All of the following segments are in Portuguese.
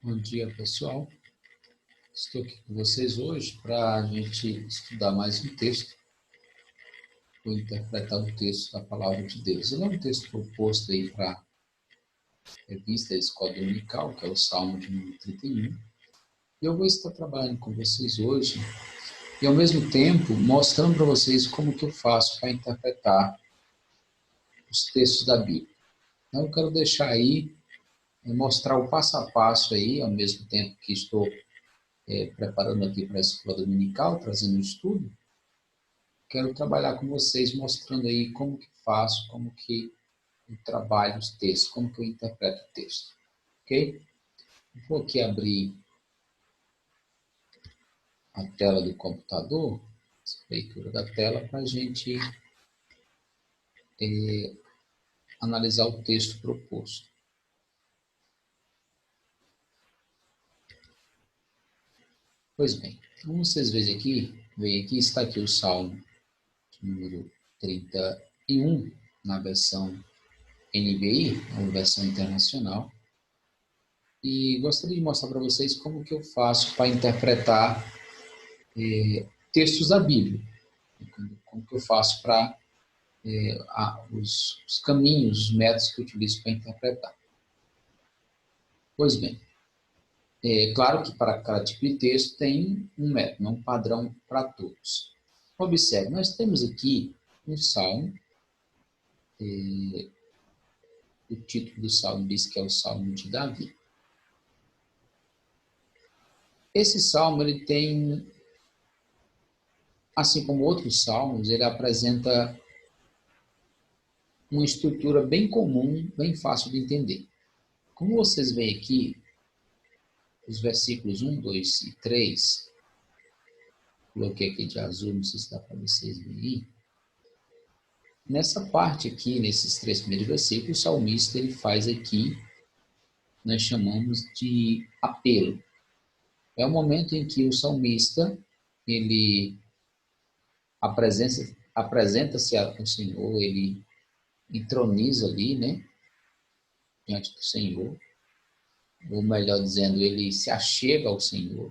Bom dia, pessoal. Estou aqui com vocês hoje para a gente estudar mais um texto, ou interpretar o texto da Palavra de Deus. Ele é um texto proposto aí para a revista Escola Dominical, que é o Salmo de número 31. E eu vou estar trabalhando com vocês hoje e, ao mesmo tempo, mostrando para vocês como que eu faço para interpretar os textos da Bíblia. Então, eu quero deixar aí, mostrar o passo a passo aí, ao mesmo tempo que estou preparando aqui para a Escola Dominical, trazendo o estudo. Quero trabalhar com vocês mostrando aí como que faço, como que eu trabalho os textos, como que eu interpreto o texto, ok? Vou aqui abrir a tela do computador, leitura da tela, para a gente analisar o texto proposto. Pois bem, como vocês veem aqui está aqui o Salmo número 31, na versão NVI, a versão internacional. E gostaria de mostrar para vocês como que eu faço para interpretar textos da Bíblia. Como que eu faço para os caminhos, os métodos que eu utilizo para interpretar. Pois bem, é claro que para cada tipo de texto tem um método, um padrão para todos. Observe, nós temos aqui um salmo, o título do salmo diz que é o Salmo de Davi. Esse salmo, ele tem, assim como outros salmos, ele apresenta uma estrutura bem comum, bem fácil de entender. Como vocês veem aqui, os versículos 1, 2 e 3, coloquei aqui de azul, não sei se dá para vocês verem. Nessa parte aqui, nesses 3 primeiros versículos, o salmista ele faz aqui, nós chamamos de apelo. É o momento em que o salmista, ele apresenta-se ao Senhor, ele entroniza ali, né, diante do Senhor, ou melhor dizendo, ele se achega ao Senhor.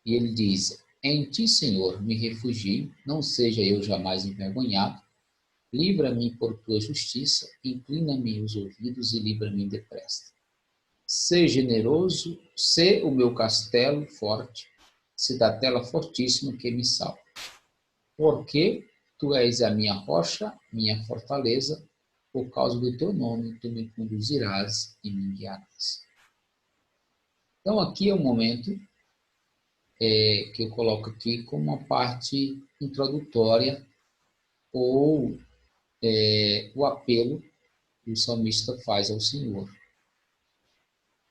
E ele diz: em ti, Senhor, me refugio, não seja eu jamais envergonhado. Livra-me por tua justiça, inclina-me os ouvidos e livra-me depressa. Sê generoso, sê o meu castelo forte, cidadela fortíssima que me salva. Porque tu és a minha rocha, minha fortaleza, por causa do teu nome tu me conduzirás e me guiarás. Então aqui é o momento que eu coloco aqui como uma parte introdutória ou o apelo que o salmista faz ao Senhor.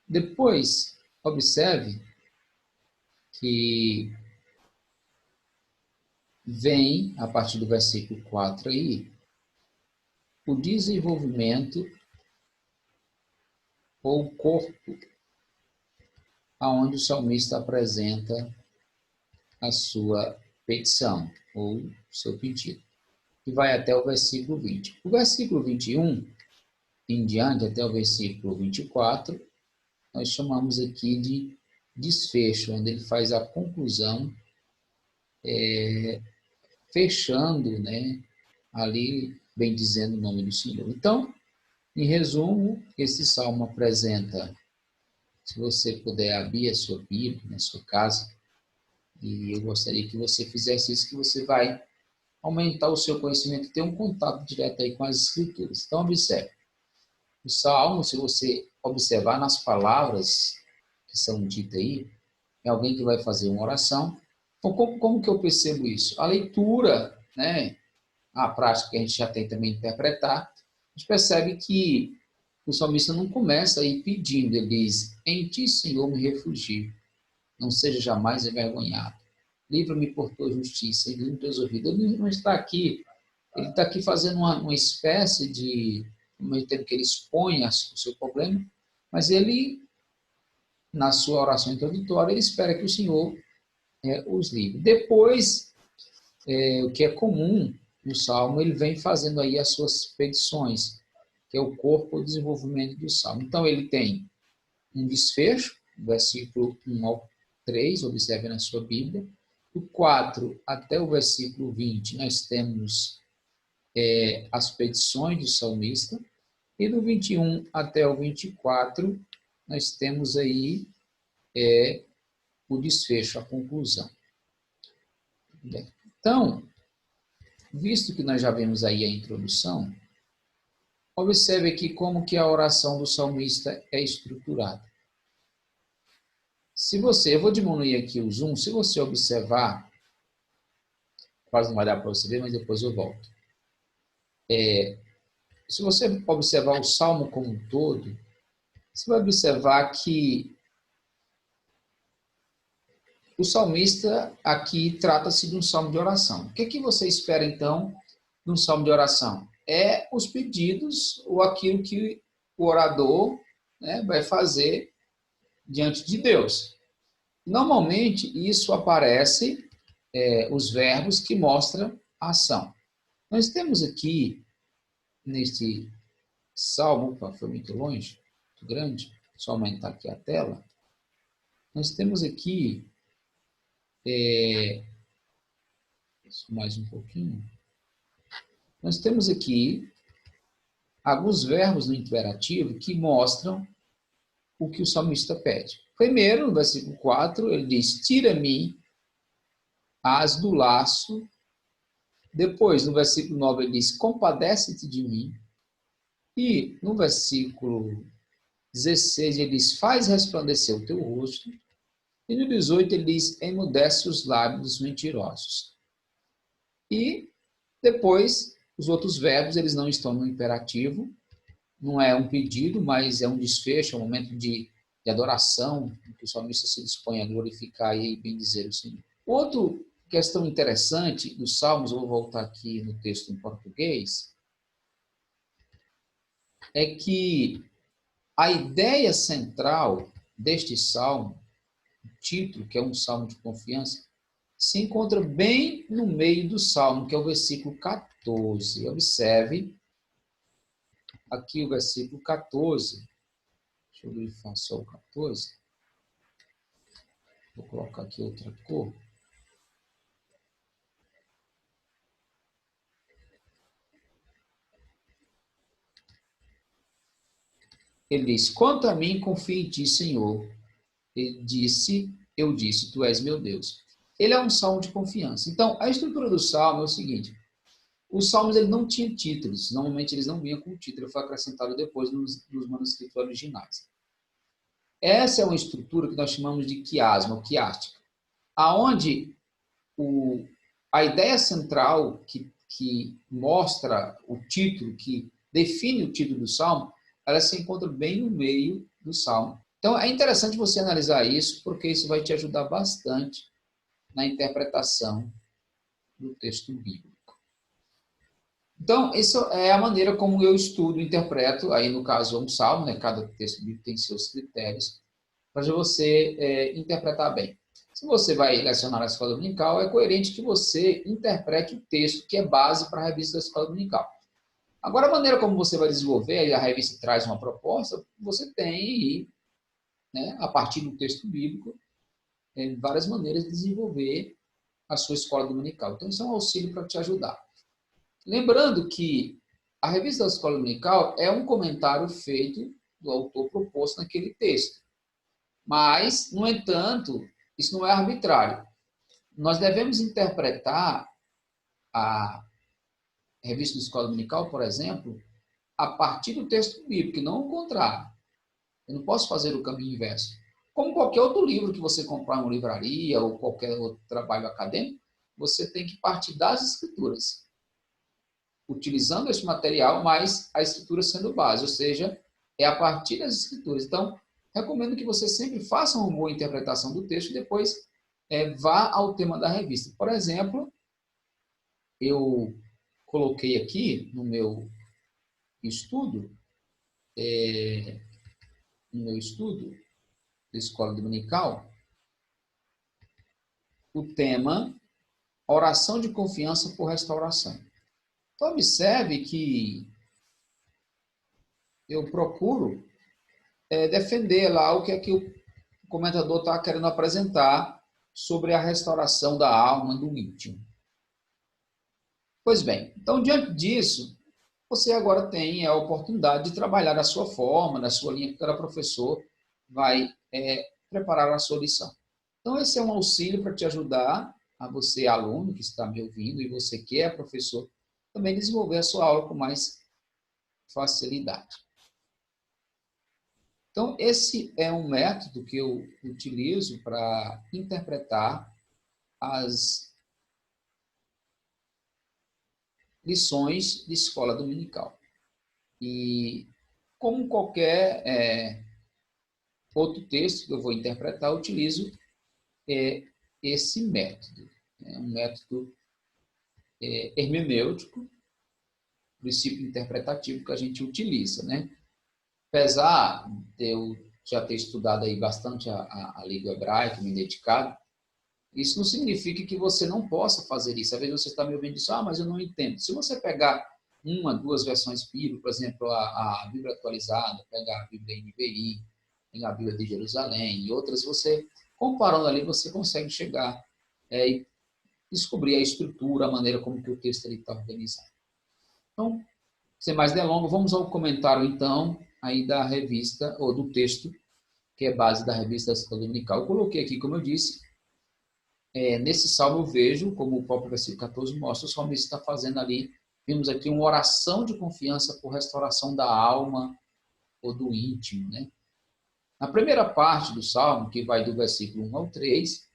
Depois, observe que vem, a partir do versículo 4 aí, o desenvolvimento ou o corpo aonde o salmista apresenta a sua petição ou o seu pedido, que vai até o versículo 20. O versículo 21 em diante, até o versículo 24, nós chamamos aqui de desfecho, onde ele faz a conclusão, fechando, né, ali, bem dizendo o nome do Senhor. Então, em resumo, esse salmo apresenta, se você puder abrir a sua Bíblia na sua casa, e eu gostaria que você fizesse isso, que você vai aumentar o seu conhecimento e ter um contato direto aí com as Escrituras. Então, observe. O salmo, se você observar nas palavras que são ditas aí, é alguém que vai fazer uma oração. Então, como que eu percebo isso? A leitura, né, a prática que a gente já tem também interpretar, a gente percebe que o salmista não começa aí pedindo, ele diz: em ti, Senhor, me refugio, não seja jamais envergonhado. Livra-me por tua justiça, inclina teus ouvidos. Ele não está aqui, ele está aqui fazendo uma espécie de, no mesmo tempo que ele expõe o seu problema, mas ele, na sua oração introdutória, ele espera que o Senhor os livre. Depois, o que é comum no Salmo, ele vem fazendo aí as suas petições, que é o corpo, o desenvolvimento do Salmo. Então, ele tem um desfecho, versículo 1 ao 3, observe na sua Bíblia. Do 4 até o versículo 20, nós temos as petições do salmista. E do 21 até o 24, nós temos aí o desfecho, a conclusão. Então, visto que nós já vimos aí a introdução, observe aqui como que a oração do salmista é estruturada. Eu vou diminuir aqui o zoom, se você observar, quase não vai dar para você ver, mas depois eu volto. Se você observar o salmo como um todo, você vai observar que o salmista aqui trata-se de um salmo de oração. O que você espera, então, de um salmo de oração? É os pedidos ou aquilo que o orador, né, vai fazer diante de Deus. Normalmente, isso aparece, os verbos que mostram a ação. Nós temos aqui, neste salmo, foi muito longe, muito grande, só aumentar aqui a tela, nós temos aqui, mais um pouquinho, nós temos aqui alguns verbos no imperativo que mostram o que o salmista pede. Primeiro, no versículo 4, ele diz, tira-me as do laço. Depois, no versículo 9, ele diz, compadece-te de mim. E no versículo 16, ele diz, faz resplandecer o teu rosto. E no 18, ele diz, emudece os lábios dos mentirosos. E depois, os outros verbos, eles não estão no imperativo. Não é um pedido, mas é um desfecho, é um momento de adoração, em que o salmista se dispõe a glorificar e bendizer o Senhor. Outra questão interessante dos salmos, vou voltar aqui no texto em português, é que a ideia central deste salmo, o título, que é um salmo de confiança, se encontra bem no meio do salmo, que é o versículo 14. Observe aqui o versículo 14. Deixa eu grifar só o 14. Vou colocar aqui outra cor. Ele diz, quanto a mim, confio em ti, Senhor. Eu disse, tu és meu Deus. Ele é um salmo de confiança. Então, a estrutura do salmo é o seguinte, os salmos ele não tinham títulos, normalmente eles não vinham com título, foi acrescentado depois nos manuscritos originais. Essa é uma estrutura que nós chamamos de quiasma, ou quiástica, aonde a ideia central que mostra o título, que define o título do salmo, ela se encontra bem no meio do salmo. Então, é interessante você analisar isso, porque isso vai te ajudar bastante na interpretação do texto bíblico. Então, essa é a maneira como eu estudo e interpreto, aí no caso é um salmo, né? Cada texto bíblico tem seus critérios, para você interpretar bem. Se você vai lecionar a escola dominical, é coerente que você interprete o texto que é base para a revista da escola dominical. Agora, a maneira como você vai desenvolver, a revista traz uma proposta, você tem, né, a partir do texto bíblico, várias maneiras de desenvolver a sua escola dominical. Então, isso é um auxílio para te ajudar. Lembrando que a revista da escola dominical é um comentário feito do autor proposto naquele texto. Mas, no entanto, isso não é arbitrário. Nós devemos interpretar a revista da escola dominical, por exemplo, a partir do texto bíblico, e não o contrário. Eu não posso fazer o caminho inverso. Como qualquer outro livro que você comprar em uma livraria ou qualquer outro trabalho acadêmico, você tem que partir das escrituras, utilizando esse material, mas a escritura sendo base, ou seja, é a partir das escrituras. Então, recomendo que você sempre faça uma boa interpretação do texto e depois vá ao tema da revista. Por exemplo, eu coloquei aqui no meu estudo, da escola dominical, o tema oração de confiança por restauração. Então, observe que eu procuro defender lá o que é que o comentador está querendo apresentar sobre a restauração da alma, do íntimo. Pois bem, então, diante disso, você agora tem a oportunidade de trabalhar da sua forma, da sua linha, que cada professor vai preparar a sua lição. Então, esse é um auxílio para te ajudar, a você, aluno que está me ouvindo, e você que é professor, também desenvolver a sua aula com mais facilidade. Então, esse é um método que eu utilizo para interpretar as lições de escola dominical. E, como qualquer outro texto que eu vou interpretar, eu utilizo esse método. É um método hermenêutico, princípio interpretativo que a gente utiliza, né? Apesar de eu já ter estudado aí bastante a língua hebraica, me dedicado, isso não significa que você não possa fazer isso. Às vezes você está me ouvindo e diz, mas eu não entendo. Se você pegar uma, duas versões bíblicas, por exemplo, a Bíblia atualizada, pegar a Bíblia NVI, pegar a Bíblia de Jerusalém e outras, você, comparando ali, você consegue chegar e descobrir a estrutura, a maneira como que o texto está organizado. Então, sem mais delongas, vamos ao comentário, então, aí da revista, ou do texto, que é base da revista dominical. Eu coloquei aqui, como eu disse, nesse salmo eu vejo, como o próprio versículo 14 mostra, o salmista está fazendo ali, vimos aqui uma oração de confiança por restauração da alma ou do íntimo, né? Na primeira parte do salmo, que vai do versículo 1 ao 3,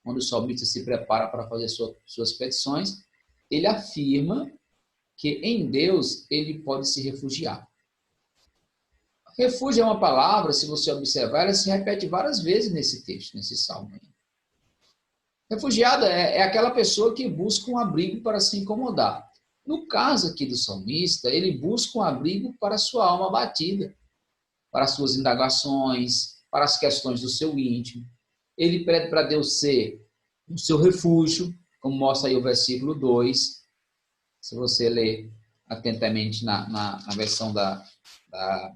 onde o salmista se prepara para fazer suas petições, ele afirma que em Deus ele pode se refugiar. Refúgio é uma palavra, se você observar, ela se repete várias vezes nesse texto, nesse salmo. Refugiado é aquela pessoa que busca um abrigo para se incomodar. No caso aqui do salmista, ele busca um abrigo para a sua alma abatida, para as suas indagações, para as questões do seu íntimo. Ele pede para Deus ser o seu refúgio, como mostra aí o versículo 2. Se você ler atentamente na versão da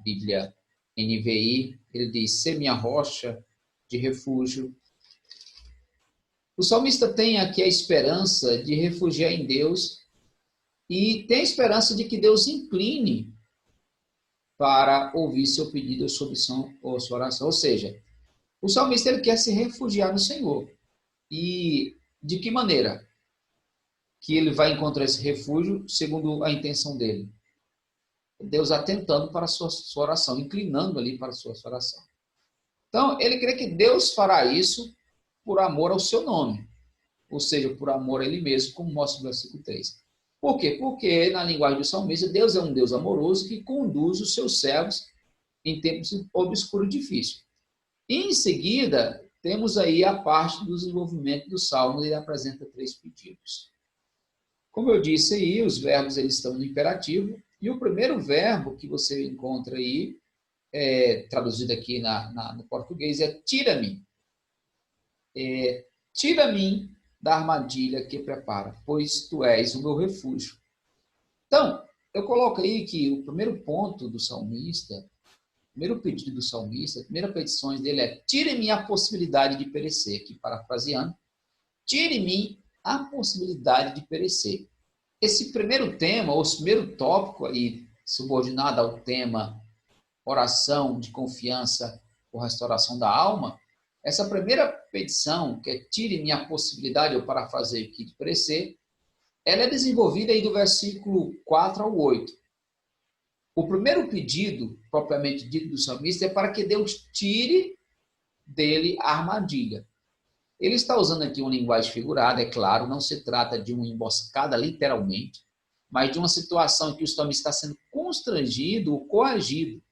Bíblia NVI, ele diz, ser minha rocha de refúgio. O salmista tem aqui a esperança de refugiar em Deus e tem a esperança de que Deus incline para ouvir seu pedido ou sua oração. Ou seja, o salmista ele quer se refugiar no Senhor. E de que maneira que ele vai encontrar esse refúgio segundo a intenção dele? Deus atentando para a sua oração, inclinando ali para a sua oração. Então, ele crê que Deus fará isso por amor ao seu nome, ou seja, por amor a ele mesmo, como mostra o versículo 3. Por quê? Porque, na linguagem do salmista, Deus é um Deus amoroso que conduz os seus servos em tempos obscuros e difíceis. E, em seguida, temos aí a parte do desenvolvimento do salmo, ele apresenta 3 pedidos. Como eu disse aí, os verbos eles estão no imperativo, e o primeiro verbo que você encontra aí, traduzido aqui no português, é tira-me. Tira-me da armadilha que prepara, pois tu és o meu refúgio. Então, eu coloco aí que o primeiro ponto do salmista, o primeiro pedido do salmista, a primeira petição dele é tire-me a possibilidade de perecer, aqui parafraseando, tire-me a possibilidade de perecer. Esse primeiro tema, ou esse primeiro tópico aí, subordinado ao tema oração de confiança por restauração da alma, essa primeira petição, que é tire-me a possibilidade, eu parafraseio aqui, de perecer, ela é desenvolvida aí do versículo 4 ao 8. O primeiro pedido, propriamente dito do salmista, é para que Deus tire dele a armadilha. Ele está usando aqui uma linguagem figurada, é claro, não se trata de uma emboscada literalmente, mas de uma situação em que o salmista está sendo constrangido ou coagido.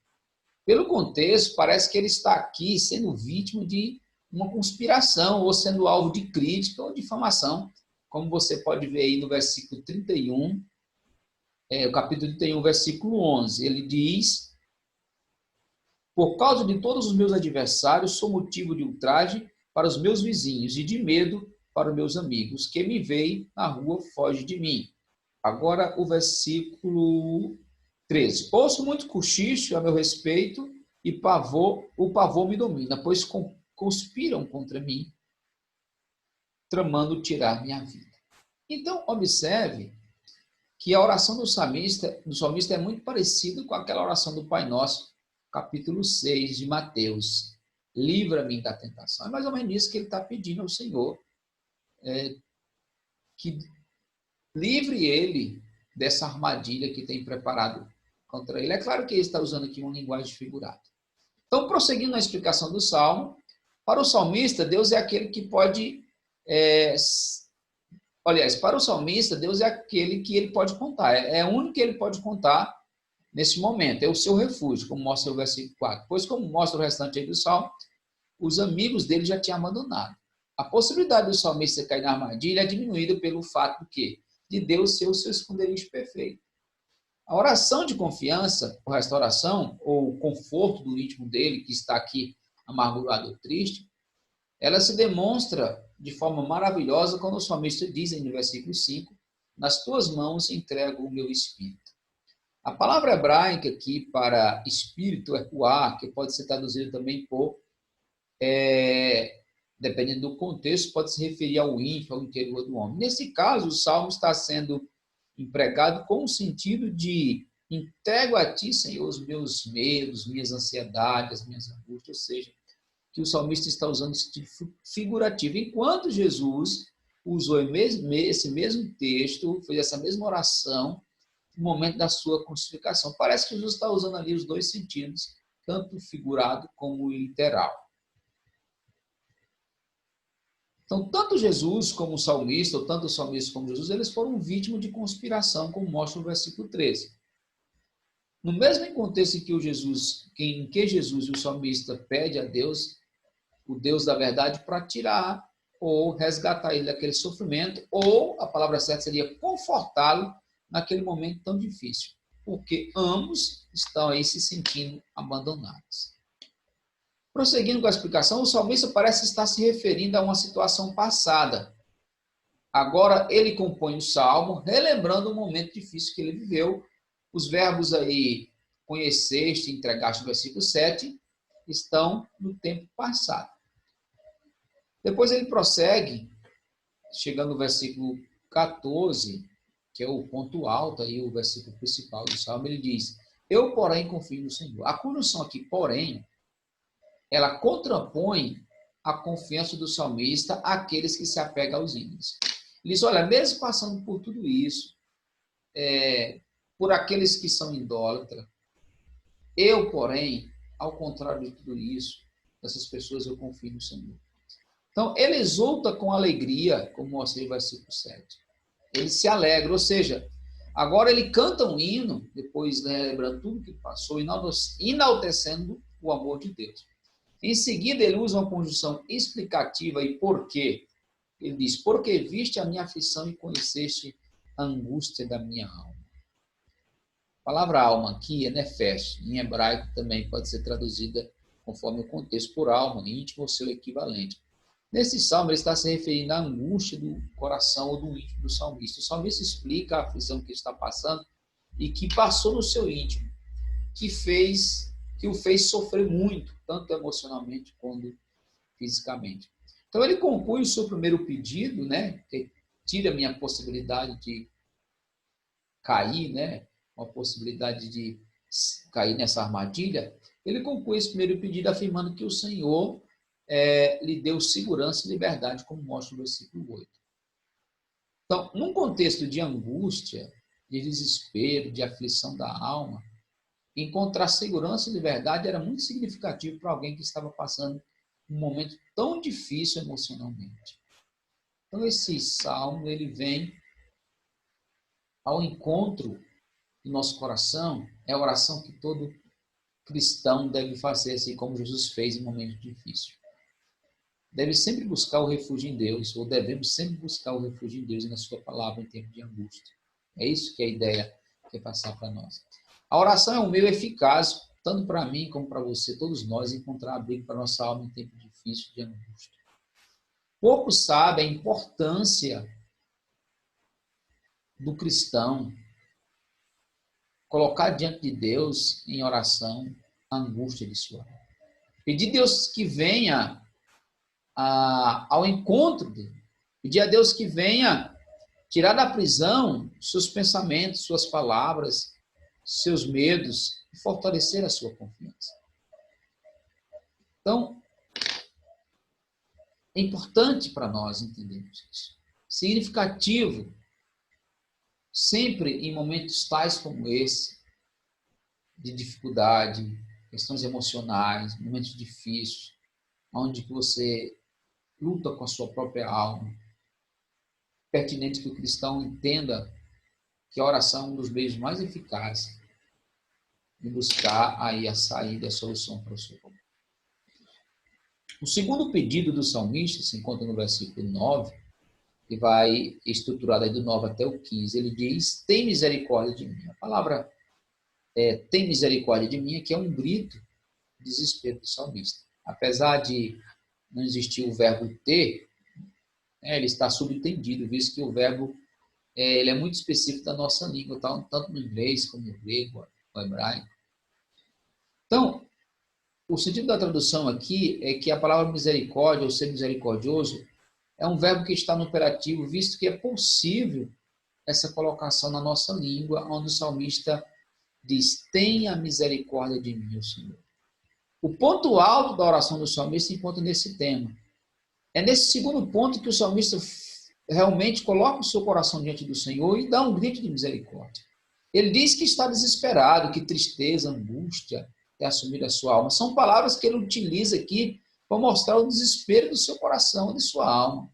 Pelo contexto, parece que ele está aqui sendo vítima de uma conspiração ou sendo alvo de crítica ou difamação, como você pode ver aí no versículo 31, o capítulo 31, versículo 11. Ele diz, por causa de todos os meus adversários, sou motivo de ultraje para os meus vizinhos e de medo para os meus amigos. Quem me vê na rua foge de mim. Agora o versículo 13. Ouço muito cochicho a meu respeito e o pavor me domina, pois conspiram contra mim, tramando tirar minha vida. Então, observe que a oração do salmista é muito parecida com aquela oração do Pai Nosso, capítulo 6 de Mateus. Livra-me da tentação. É mais ou menos isso que ele está pedindo ao Senhor, que livre ele dessa armadilha que tem preparado contra ele. É claro que ele está usando aqui uma linguagem figurada. Então, prosseguindo na explicação do Salmo, para o salmista, Deus é aquele que pode... para o salmista, Deus é aquele que ele pode contar. É o único que ele pode contar nesse momento. É o seu refúgio, como mostra o versículo 4. Pois, como mostra o restante aí do Salmo, os amigos dele já tinham abandonado. A possibilidade do salmista cair na armadilha é diminuída pelo fato de Deus ser o seu esconderijo perfeito. A oração de confiança, ou restauração, ou conforto do íntimo dele, que está aqui amargurado ou triste, ela se demonstra de forma maravilhosa quando o salmista diz no versículo 5, nas tuas mãos entrego o meu espírito. A palavra hebraica aqui para espírito é ruach, que pode ser traduzido também por, dependendo do contexto, pode se referir ao íntimo, ao interior do homem. Nesse caso, o salmo está sendo empregado com o sentido de entrego a ti, Senhor, os meus medos, minhas ansiedades, minhas angústias, ou seja, que o salmista está usando esse sentido figurativo. Enquanto Jesus usou esse mesmo texto, fez essa mesma oração no momento da sua crucificação. Parece que Jesus está usando ali os dois sentidos, tanto figurado como literal. Então, tanto Jesus como o salmista, ou tanto o salmista como Jesus, eles foram vítimas de conspiração, como mostra o versículo 13. No mesmo contexto em que Jesus e o salmista pede a Deus, o Deus da verdade, para tirar ou resgatar ele daquele sofrimento, ou, a palavra certa seria confortá-lo naquele momento tão difícil, porque ambos estão aí se sentindo abandonados. Prosseguindo com a explicação, o salmista parece estar se referindo a uma situação passada. Agora ele compõe o salmo, relembrando o momento difícil que ele viveu. Os verbos aí, conheceste, entregaste, no versículo 7, estão no tempo passado. Depois ele prossegue, chegando no versículo 14, que é o ponto alto, aí, o versículo principal do salmo, ele diz, eu, porém, confio no Senhor. A conjunção aqui, porém, ela contrapõe a confiança do salmista àqueles que se apegam aos ídolos. Ele diz, olha, mesmo passando por tudo isso, por aqueles que são idólatras, eu, porém, ao contrário de tudo isso, essas pessoas eu confio no Senhor. Então, ele exulta com alegria, como mostra o versículo 7. Ele se alegra, ou seja, agora ele canta um hino, depois lembrando tudo que passou, enaltecendo o amor de Deus. Em seguida, ele usa uma conjunção explicativa e por quê. Ele diz, porque viste a minha aflição e conheceste a angústia da minha alma. A palavra alma aqui é nefesh, em hebraico também pode ser traduzida conforme o contexto por alma, íntimo ou seu equivalente. Nesse salmo, ele está se referindo à angústia do coração ou do íntimo do salmista. O salmista explica a aflição que ele está passando e que passou no seu íntimo, que o fez sofrer muito, tanto emocionalmente quanto fisicamente. Então, ele conclui o seu primeiro pedido, né, que tira a minha possibilidade de cair, né, uma possibilidade de cair nessa armadilha. Ele conclui esse primeiro pedido afirmando que o Senhor lhe deu segurança e liberdade, como mostra o versículo 8. Então, num contexto de angústia, de desespero, de aflição da alma, encontrar segurança e liberdade era muito significativo para alguém que estava passando um momento tão difícil emocionalmente. Então, esse salmo, ele vem ao encontro do nosso coração, é a oração que todo cristão deve fazer, assim como Jesus fez em momentos difíceis. Deve sempre buscar o refúgio em Deus, ou devemos sempre buscar o refúgio em Deus e na sua palavra em tempo de angústia. É isso que a ideia quer passar para nós. A oração é um meio eficaz, tanto para mim como para você, todos nós, encontrar abrigo para nossa alma em tempo difícil de angústia. Poucos sabem a importância do cristão colocar diante de Deus em oração a angústia de sua alma. Pedir a Deus que venha ao encontro dele. Pedir a Deus que venha tirar da prisão seus pensamentos, suas palavras, seus medos e fortalecer a sua confiança. Então, é importante para nós entendermos isso. Significativo, sempre em momentos tais como esse, de dificuldade, questões emocionais, momentos difíceis, onde você luta com a sua própria alma. Pertinente que o cristão entenda que a oração é um dos meios mais eficazes de buscar aí a saída e a solução para o seu problema. O segundo pedido do salmista se encontra no versículo 9, que vai estruturado aí do 9 até o 15. Ele diz, tem misericórdia de mim. A palavra tem misericórdia de mim, que é um grito de desespero do salmista. Apesar de não existir o verbo ter, ele está subentendido, visto que o verbo ele é muito específico da nossa língua, tanto no inglês como no grego, no hebraico. Então, o sentido da tradução aqui é que a palavra misericórdia, ou ser misericordioso, é um verbo que está no imperativo, visto que é possível essa colocação na nossa língua, onde o salmista diz, tenha misericórdia de mim, o Senhor. O ponto alto da oração do salmista se encontra nesse tema. É nesse segundo ponto que o salmista realmente coloca o seu coração diante do Senhor e dá um grito de misericórdia. Ele diz que está desesperado, que tristeza, angústia é assumir a sua alma. São palavras que ele utiliza aqui para mostrar o desespero do seu coração, de sua alma.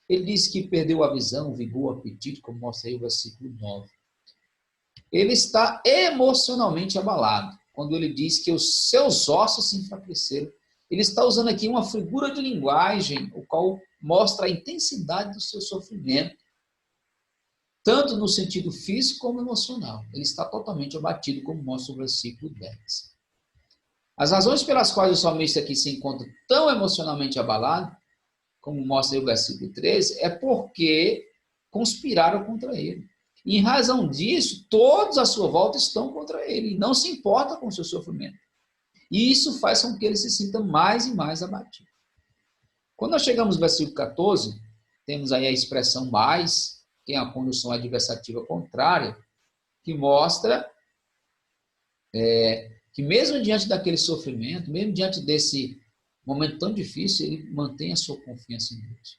Ele diz que perdeu a visão, o vigor, o apetite, como mostra aí o versículo 9. Ele está emocionalmente abalado, quando ele diz que os seus ossos se enfraqueceram. Ele está usando aqui uma figura de linguagem, o qual mostra a intensidade do seu sofrimento, tanto no sentido físico como emocional. Ele está totalmente abatido, como mostra o versículo 10. As razões pelas quais o salmista aqui se encontra tão emocionalmente abalado, como mostra aí o versículo 13, é porque conspiraram contra ele. E em razão disso, todos à sua volta estão contra ele, e não se importa com o seu sofrimento. E isso faz com que ele se sinta mais e mais abatido. Quando nós chegamos no versículo 14, temos aí a expressão mais, que é a conjunção adversativa contrária, que mostra que mesmo diante daquele sofrimento, mesmo diante desse momento tão difícil, ele mantém a sua confiança em Deus,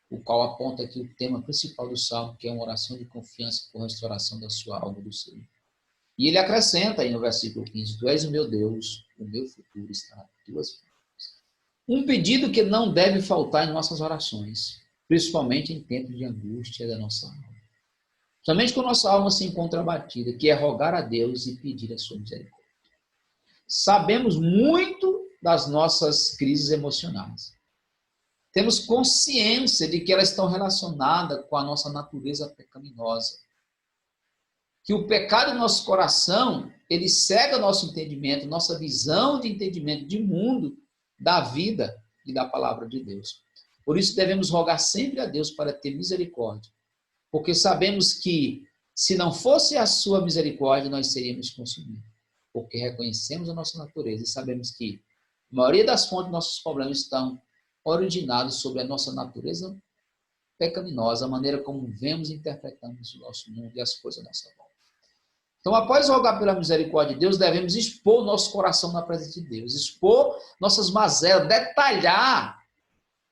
o qual aponta aqui o tema principal do Salmo, que é uma oração de confiança por restauração da sua alma do Senhor. E ele acrescenta aí no versículo 15, tu és o meu Deus, o meu futuro está nas tuas mãos. Um pedido que não deve faltar em nossas orações, principalmente em tempos de angústia da nossa alma. Somente quando nossa alma se encontra abatida, que é rogar a Deus e pedir a sua misericórdia. Sabemos muito das nossas crises emocionais. Temos consciência de que elas estão relacionadas com a nossa natureza pecaminosa. Que o pecado do nosso coração, ele cega o nosso entendimento, nossa visão de entendimento de mundo, da vida e da palavra de Deus. Por isso devemos rogar sempre a Deus para ter misericórdia. Porque sabemos que, se não fosse a sua misericórdia, nós seríamos consumidos. Porque reconhecemos a nossa natureza e sabemos que a maioria das fontes dos nossos problemas estão originados sobre a nossa natureza pecaminosa, a maneira como vemos e interpretamos o nosso mundo e as coisas à nossa volta. Então, após rogar pela misericórdia de Deus, devemos expor nosso coração na presença de Deus, expor nossas mazelas, detalhar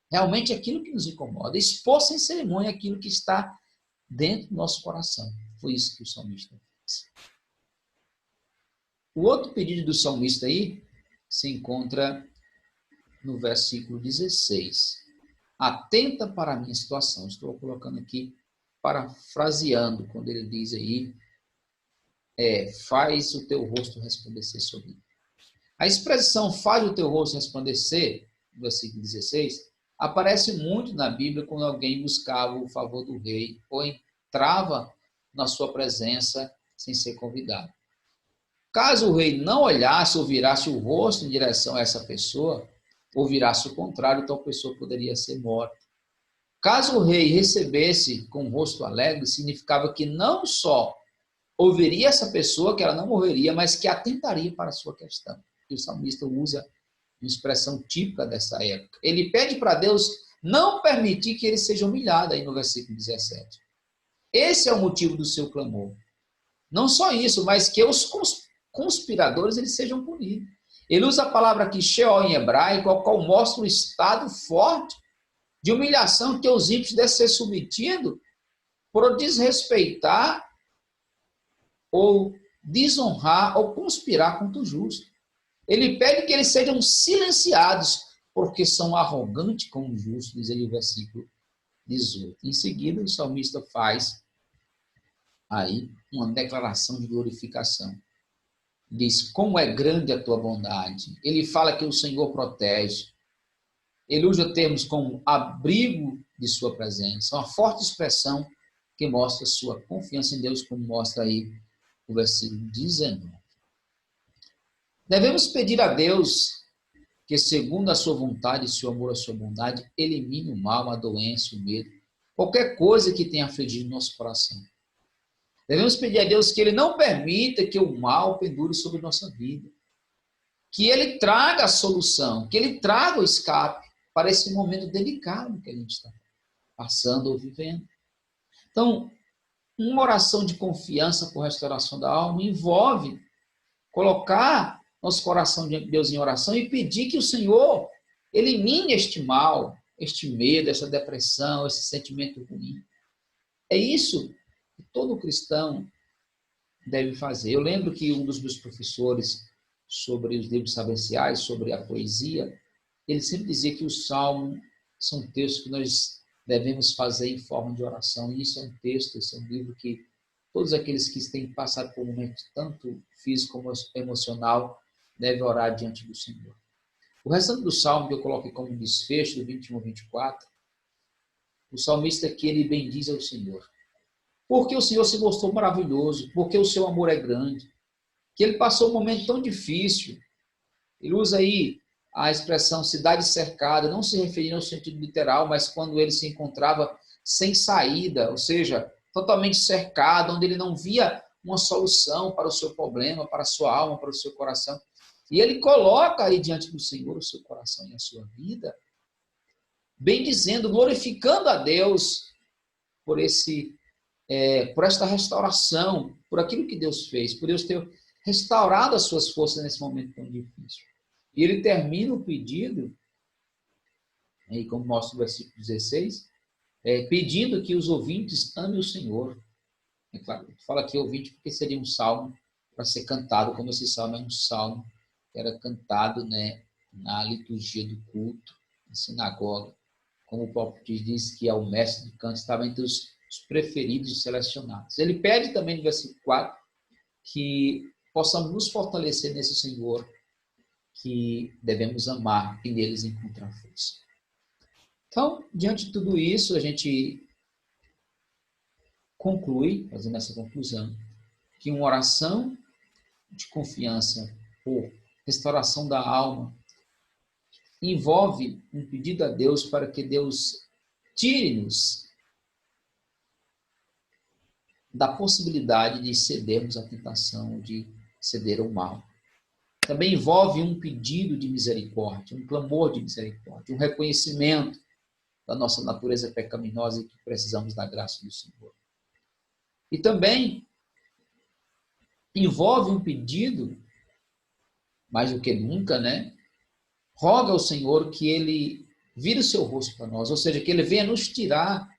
realmente aquilo que nos incomoda, expor sem cerimônia aquilo que está dentro do nosso coração. Foi isso que o salmista fez. O outro pedido do salmista aí se encontra no versículo 16. Atenta para a minha situação. Estou colocando aqui, parafraseando, quando ele diz aí, faz o teu rosto resplandecer sobre mim. A expressão faz o teu rosto resplandecer, no versículo 16, aparece muito na Bíblia quando alguém buscava o favor do rei ou entrava na sua presença sem ser convidado. Caso o rei não olhasse ou virasse o rosto em direção a essa pessoa, ou virasse o contrário, tal pessoa poderia ser morta. Caso o rei recebesse com o rosto alegre, significava que não só ouviria essa pessoa, que ela não morreria, mas que atentaria para a sua questão. que o salmista usa uma expressão típica dessa época. Ele pede para Deus não permitir que ele seja humilhado, aí no versículo 17. Esse é o motivo do seu clamor. Não só isso, mas que os conspiradores eles sejam punidos. Ele usa a palavra aqui, Sheol, em hebraico, ao qual mostra o estado forte de humilhação que os ímpios devem ser submetidos por desrespeitar ou desonrar ou conspirar contra o justo. Ele pede que eles sejam silenciados, porque são arrogantes com o justo, diz ele no versículo 18. Em seguida, o salmista faz aí uma declaração de glorificação. Diz, como é grande a tua bondade. Ele fala que o Senhor protege. Ele usa termos como abrigo de sua presença, uma forte expressão que mostra sua confiança em Deus, como mostra aí o versículo 19. Devemos pedir a Deus que, segundo a sua vontade e seu amor, a sua bondade, elimine o mal, a doença, o medo, qualquer coisa que tenha afligido nosso coração. Devemos pedir a Deus que Ele não permita que o mal pendure sobre nossa vida, que Ele traga a solução, que Ele traga o escape para esse momento delicado que a gente está passando ou vivendo. Então, uma oração de confiança por restauração da alma envolve colocar nosso coração diante de Deus em oração e pedir que o Senhor elimine este mal, este medo, essa depressão, esse sentimento ruim. É isso que todo cristão deve fazer. Eu lembro que um dos meus professores sobre os livros sabenciais, sobre a poesia, ele sempre dizia que os salmos são textos que nós devemos fazer em forma de oração. E isso é um texto, esse é um livro que todos aqueles que têm passado por um momento tanto físico como emocional devem orar diante do Senhor. O restante do salmo que eu coloquei como desfecho, do 21 ao 24, o salmista aqui, ele bendiz ao Senhor. Porque o Senhor se mostrou maravilhoso, porque o seu amor é grande, que ele passou um momento tão difícil. Ele usa aí a expressão cidade cercada, não se referindo ao sentido literal, mas quando ele se encontrava sem saída, ou seja, totalmente cercado, onde ele não via uma solução para o seu problema, para a sua alma, para o seu coração. E ele coloca aí diante do Senhor o seu coração e a sua vida, bendizendo, glorificando a Deus por esta restauração, por aquilo que Deus fez, por Deus ter restaurado as suas forças nesse momento tão difícil. E ele termina o pedido, aí como mostra o versículo 16, pedindo que os ouvintes amem o Senhor. É claro, fala aqui ouvinte porque seria um salmo para ser cantado, como esse salmo é um salmo que era cantado, né, na liturgia do culto, na sinagoga. Como o próprio diz que é o mestre de canto, estava entre os preferidos, os selecionados. Ele pede também no versículo 4 que possamos nos fortalecer nesse Senhor, que devemos amar e neles encontrar força. Então, diante de tudo isso, a gente conclui, fazendo essa conclusão, que uma oração de confiança por restauração da alma envolve um pedido a Deus para que Deus tire-nos da possibilidade de cedermos à tentação, de ceder ao mal. Também envolve um pedido de misericórdia, um clamor de misericórdia, um reconhecimento da nossa natureza pecaminosa e que precisamos da graça do Senhor. E também envolve um pedido, mais do que nunca, né? Roga ao Senhor que Ele vire o seu rosto para nós, ou seja, que Ele venha nos tirar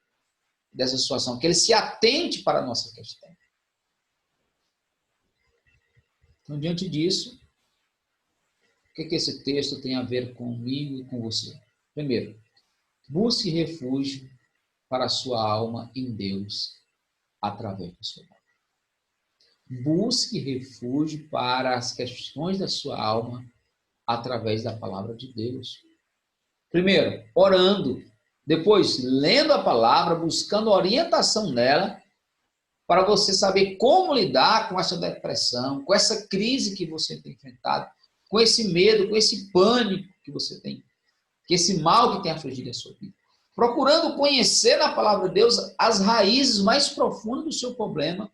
dessa situação, que Ele se atente para a nossa questão. Então, diante disso, o que esse texto tem a ver comigo e com você? Primeiro, busque refúgio para a sua alma em Deus, através da sua palavra. Busque refúgio para as questões da sua alma, através da palavra de Deus. Primeiro, orando. Depois, lendo a palavra, buscando orientação nela, para você saber como lidar com essa depressão, com essa crise que você tem enfrentado, com esse medo, com esse pânico que você tem, com esse mal que tem afligido a sua vida. Procurando conhecer na palavra de Deus as raízes mais profundas do seu problema,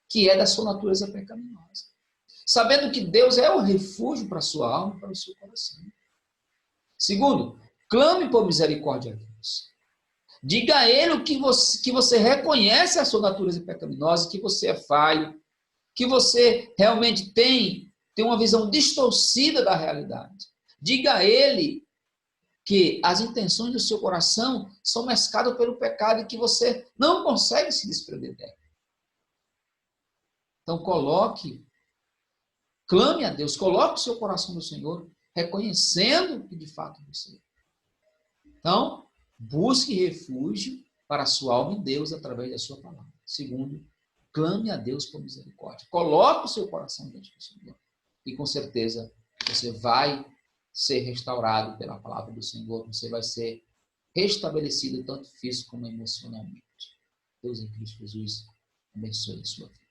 que é da sua natureza pecaminosa. sabendo que Deus é o refúgio para a sua alma e para o seu coração. Segundo, clame por misericórdia a Deus. Diga a Ele que você reconhece a sua natureza pecaminosa, que você é falho, que você realmente tem uma visão distorcida da realidade. Diga a Ele que as intenções do seu coração são mescladas pelo pecado e que você não consegue se desprender dela. Então clame a Deus, coloque o seu coração no Senhor, reconhecendo que de fato você é. Então, busque refúgio para a sua alma em Deus através da sua palavra. Segundo, clame a Deus por misericórdia. Coloque o seu coração diante do Senhor. E com certeza você vai ser restaurado pela palavra do Senhor. Você vai ser restabelecido tanto físico como emocionalmente. Deus em Cristo Jesus abençoe a sua vida.